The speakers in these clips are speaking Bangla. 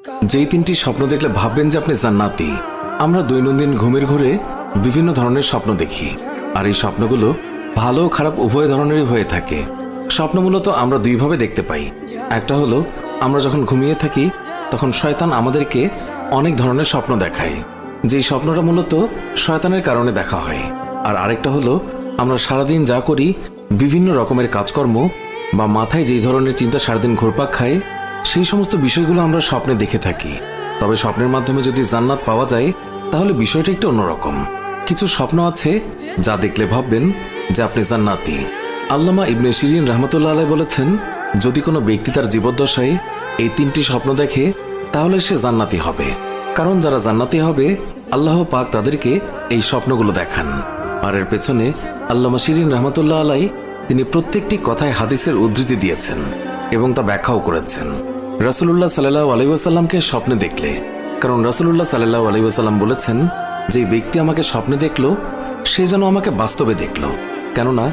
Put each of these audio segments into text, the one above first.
যেই তিনটি স্বপ্ন দেখলে ভাববেন যে আপনি জান্নাতি। আমরা দৈনন্দিন ঘুমের ঘোরে বিভিন্ন ধরনের স্বপ্ন দেখি, আর এই স্বপ্নগুলো ভালো ও খারাপ উভয় ধরনেরই হয়ে থাকে। স্বপ্ন মূলত আমরা দুইভাবে দেখতে পাই। একটা হলো আমরা যখন ঘুমিয়ে থাকি তখন শয়তান আমাদেরকে অনেক ধরনের স্বপ্ন দেখায়, যেই স্বপ্নটা মূলত শয়তানের কারণে দেখা হয়। আর আরেকটা হলো আমরা সারাদিন যা করি, বিভিন্ন রকমের কাজকর্ম বা মাথায় যেই ধরনের চিন্তা সারাদিন ঘুরপাক খায়, সেই সমস্ত বিষয়গুলো আমরা স্বপ্নে দেখে থাকি। তবে স্বপ্নের মাধ্যমে যদি জান্নাত পাওয়া যায় তাহলে বিষয়টা একটু অন্যরকম। কিছু স্বপ্ন আছে যা দেখলে ভাববেন যে আপনি জান্নাতি। আল্লামা ইবনে শিরিন রহমতুল্লাহ আলাইহি বলেছেন, যদি কোনো ব্যক্তি তার জীবদ্দশায় এই তিনটি স্বপ্ন দেখে তাহলে সে জান্নাতি হবে। কারণ যারা জান্নাতি হবে আল্লাহ পাক তাদেরকে এই স্বপ্নগুলো দেখান। আর এর পেছনে আল্লামা শিরিন রহমতুল্লাহ আলাইহি তিনি প্রত্যেকটি কথায় হাদিসের উদ্ধৃতি দিয়েছেন এবং তা ব্যাখ্যাও করেছেন। রাসূলুল্লাহ সাল্লাল্লাহু আলাইহি ওয়াসাল্লামকে স্বপ্নে দেখলে, কারণ রাসূলুল্লাহ সাল্লাল্লাহু আলাইহি ওয়াসাল্লাম বলেছেন, যে ব্যক্তি আমাকে স্বপ্নে দেখলো সে যেন আমাকে বাস্তবে দেখলো, কেননা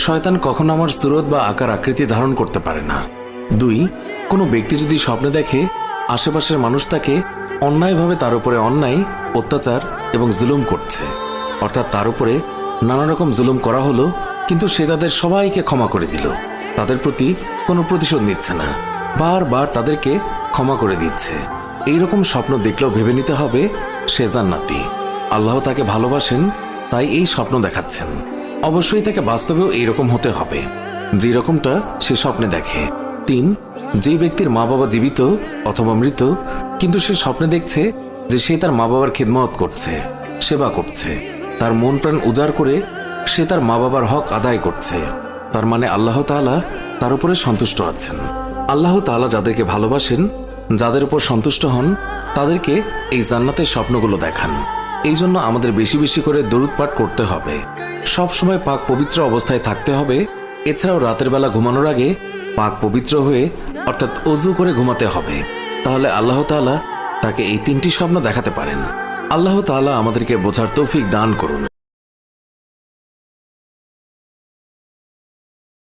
শয়তান কখনো আমার সুরত বা আকার আকৃতি ধারণ করতে পারে না। 2, কোনো ব্যক্তি যদি স্বপ্নে দেখে আশেপাশের মানুষ তাকে অন্যায়ভাবে তার উপরে অন্যায়, অত্যাচার এবং জুলুম করছে, অর্থাৎ তার উপরে নানা রকম জুলুম করা হলো কিন্তু সে তাদের সবাইকে ক্ষমা করে দিল, তাদের প্রতি কোনো প্রতিশোধ নিচ্ছে না, বারবার তাদেরকে ক্ষমা করে দিচ্ছে, এইরকম স্বপ্ন দেখলেও ভেবে নিতে হবে সে জান্নাতি। আল্লাহ তাকে ভালোবাসেন তাই এই স্বপ্ন দেখাচ্ছেন। অবশ্যই তাকে বাস্তবেও এইরকম হতে হবে যে রকমটা সে স্বপ্নে দেখে। 3, যে ব্যক্তির মা বাবা জীবিত অথবা মৃত কিন্তু সে স্বপ্নে দেখছে যে সে তার মা বাবার খিদমত করছে, সেবা করছে, তার মন প্রাণ উজাড় করে সে তার মা বাবার হক আদায় করছে, তার মানে আল্লাহ তাআলা তার উপরে সন্তুষ্ট আছেন। আল্লাহ তাআলা যাদেরকে ভালোবাসেন, যাদের উপর সন্তুষ্ট হন, তাদেরকে এই জান্নাতের স্বপ্নগুলো দেখান। এই জন্য আমাদের বেশি বেশি করে দরুদ পাঠ করতে হবে, সব সময় পাক পবিত্র অবস্থায় থাকতে হবে। এছাড়াও রাতের বেলা ঘুমানোর আগে পাক পবিত্র হয়ে অর্থাৎ ওযু করে ঘুমাতে হবে, তাহলে আল্লাহ তাআলা তাকে এই তিনটি স্বপ্ন দেখাতে পারেন। আল্লাহ তাআলা আমাদেরকে বোঝার তৌফিক দান করুন।